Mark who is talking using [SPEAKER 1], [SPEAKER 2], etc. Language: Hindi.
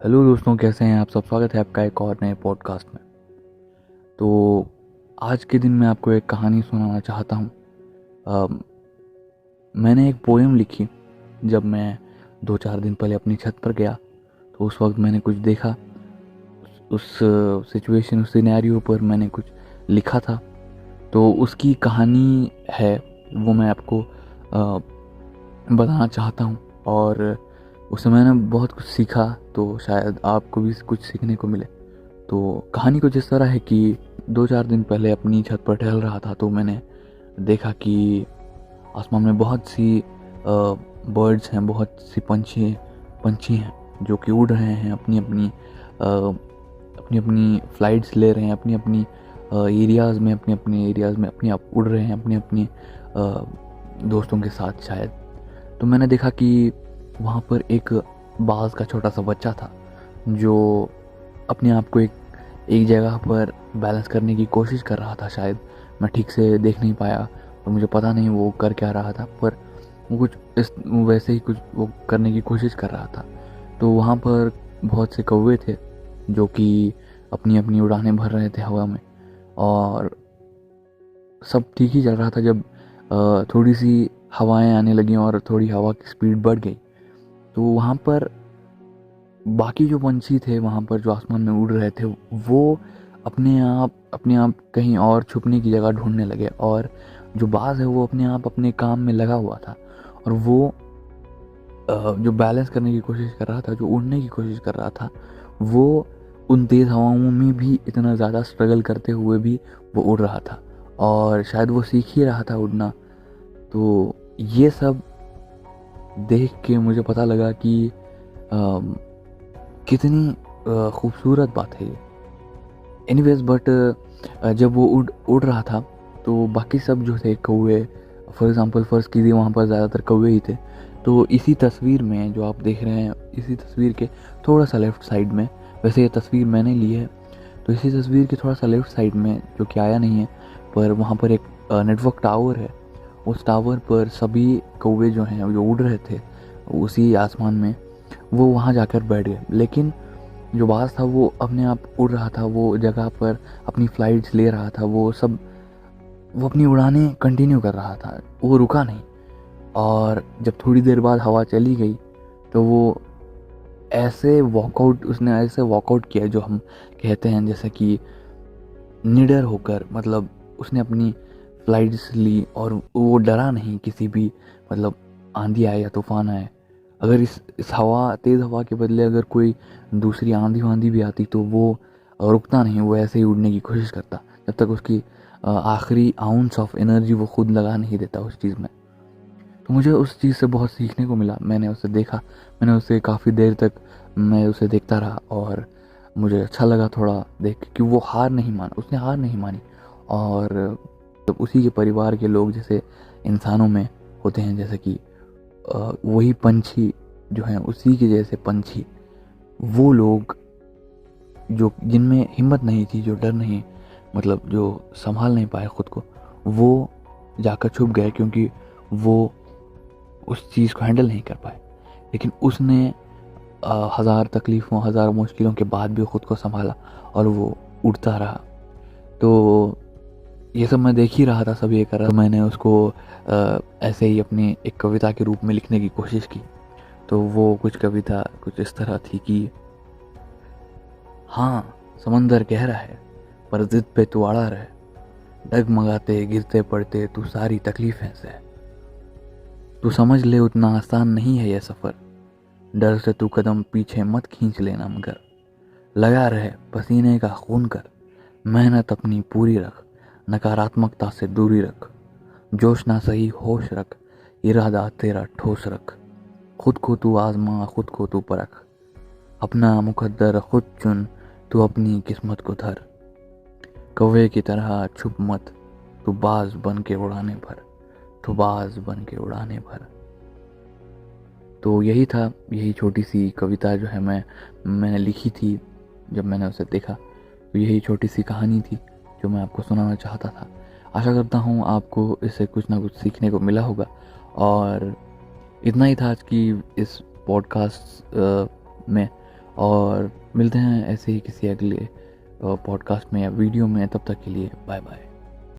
[SPEAKER 1] हेलो दोस्तों, कैसे हैं आप सब। स्वागत है आपका एक और नए पॉडकास्ट में। तो आज के दिन मैं आपको एक कहानी सुनाना चाहता हूँ। अम, मैंने एक पोएम लिखी जब मैं 2-4 दिन पहले अपनी छत पर गया। तो उस वक्त मैंने कुछ देखा, उस सिचुएशन, उस सिनेरियो पर मैंने कुछ लिखा था। तो उसकी कहानी है, वो मैं आपको बताना चाहता हूँ। और उससे मैंने बहुत कुछ सीखा, तो शायद आपको भी कुछ सीखने को मिले। तो कहानी कुछ इस तरह है कि 2-4 दिन पहले अपनी छत पर टहल रहा था, तो मैंने देखा कि आसमान में बहुत सी बर्ड्स हैं, बहुत सी पंछी पंछी हैं जो कि उड़ रहे हैं, अपनी अपनी फ्लाइट्स ले रहे हैं, अपनी अपनी एरियाज़ में अपने आप उड़ रहे हैं, अपनी अपनी दोस्तों के साथ शायद। तो मैंने देखा कि वहाँ पर एक बाज़ का छोटा सा बच्चा था जो अपने आप को एक एक जगह पर बैलेंस करने की कोशिश कर रहा था। शायद मैं ठीक से देख नहीं पाया और मुझे पता नहीं वो कर क्या रहा था, पर वो कुछ इस वैसे ही कुछ वो करने की कोशिश कर रहा था। तो वहाँ पर बहुत से कौवे थे जो कि अपनी अपनी उड़ानें भर रहे थे हवा में, और सब ठीक ही चल रहा था जब थोड़ी सी हवाएं आने लगी और थोड़ी हवा की स्पीड बढ़ गई। तो वहाँ पर बाकी जो पंछी थे वहाँ पर जो आसमान में उड़ रहे थे, वो अपने आप कहीं और छुपने की जगह ढूंढने लगे। और जो बाज है वो अपने आप अपने काम में लगा हुआ था, और वो जो बैलेंस करने की कोशिश कर रहा था, जो उड़ने की कोशिश कर रहा था, वो उन तेज़ हवाओं में भी इतना ज़्यादा स्ट्रगल करते हुए भी वो उड़ रहा था, और शायद वो सीख ही रहा था उड़ना। तो ये सब देख के मुझे पता लगा कि अम, कितनी खूबसूरत बात है ये। एनीवेज बट जब वो उड़ उड़ रहा था, तो बाकी सब जो थे कौवे, फॉर एग्जांपल फ़र्ज़ कीजिए वहाँ पर ज़्यादातर कौवे ही थे। तो इसी तस्वीर में जो आप देख रहे हैं, इसी तस्वीर के थोड़ा सा लेफ़्ट साइड में, वैसे ये तस्वीर मैंने ली है, तो इसी तस्वीर के थोड़ा सा लेफ़्ट साइड में, जो कि आया नहीं है, पर वहाँ पर एक नेटवर्क टावर है। उस टावर पर सभी कौवे जो हैं जो उड़ रहे थे उसी आसमान में, वो वहाँ जाकर बैठ गए। लेकिन जो बाज था वो अपने आप उड़ रहा था, वो जगह पर अपनी फ्लाइट्स ले रहा था, वो अपनी उड़ानें कंटिन्यू कर रहा था, वो रुका नहीं। और जब थोड़ी देर बाद हवा चली गई, तो वो उसने ऐसे वॉकआउट किया जो हम कहते हैं, जैसे कि निडर होकर, मतलब उसने अपनी फ्लाइट्स ली और वो डरा नहीं किसी भी, मतलब आंधी आए या तूफान आए। अगर इस तेज़ हवा के बदले अगर कोई दूसरी आंधी वांधी भी आती, तो वो रुकता नहीं, वो ऐसे ही उड़ने की कोशिश करता जब तक उसकी आखिरी आउंस ऑफ एनर्जी वो खुद लगा नहीं देता उस चीज़ में। तो मुझे उस चीज़ से बहुत सीखने को मिला। मैंने उसे देखा, मैंने उसे काफ़ी देर तक मैं उसे देखता रहा, और मुझे अच्छा लगा थोड़ा देख के कि वो हार नहीं माना, उसने हार नहीं मानी। और तब उसी के परिवार के लोग जैसे इंसानों में होते हैं, जैसे कि वही पंछी जो हैं, उसी के जैसे पंछी, वो लोग जो जिनमें हिम्मत नहीं थी, जो डर नहीं, मतलब जो संभाल नहीं पाए खुद को, वो जाकर छुप गए क्योंकि वो उस चीज़ को हैंडल नहीं कर पाए। लेकिन उसने हज़ार तकलीफ़ों, हज़ार मुश्किलों के बाद भी खुद को संभाला और वो उड़ता रहा। तो ये सब मैं देख ही रहा था, सब ये कर रहा था। मैंने उसको ऐसे ही अपनी एक कविता के रूप में लिखने की कोशिश की। तो वो कविता कुछ इस तरह थी कि हाँ, समंदर गहरा है, पर ज़िद पे तू अड़ा रहे, डगमगाते गिरते पड़ते तू सारी तकलीफ़ें सह। तू समझ ले उतना आसान नहीं है यह सफ़र, डर से तू कदम पीछे मत खींच लेना, मगर लगा रहे पसीने का खून कर, मेहनत अपनी पूरी रख, नकारात्मकता से दूरी रख, जोश ना सही होश रख, इरादा तेरा ठोस रख, खुद को तू आजमा, खुद को तू परख, अपना मुकद्दर खुद चुन, तू अपनी किस्मत को धर, कौवे की तरह छुप मत, तू बाज बन के उड़ाने भर, तू बाज बन के उड़ाने भर। तो यही था, यही छोटी सी कविता जो है मैंने लिखी थी जब मैंने उसे देखा। तो यही छोटी सी कहानी थी जो मैं आपको सुनाना चाहता था। आशा करता हूँ आपको इससे कुछ ना कुछ सीखने को मिला होगा। और इतना ही था आज की इस पॉडकास्ट में। और मिलते हैं ऐसे ही किसी अगले पॉडकास्ट में या वीडियो में। तब तक के लिए बाय बाय।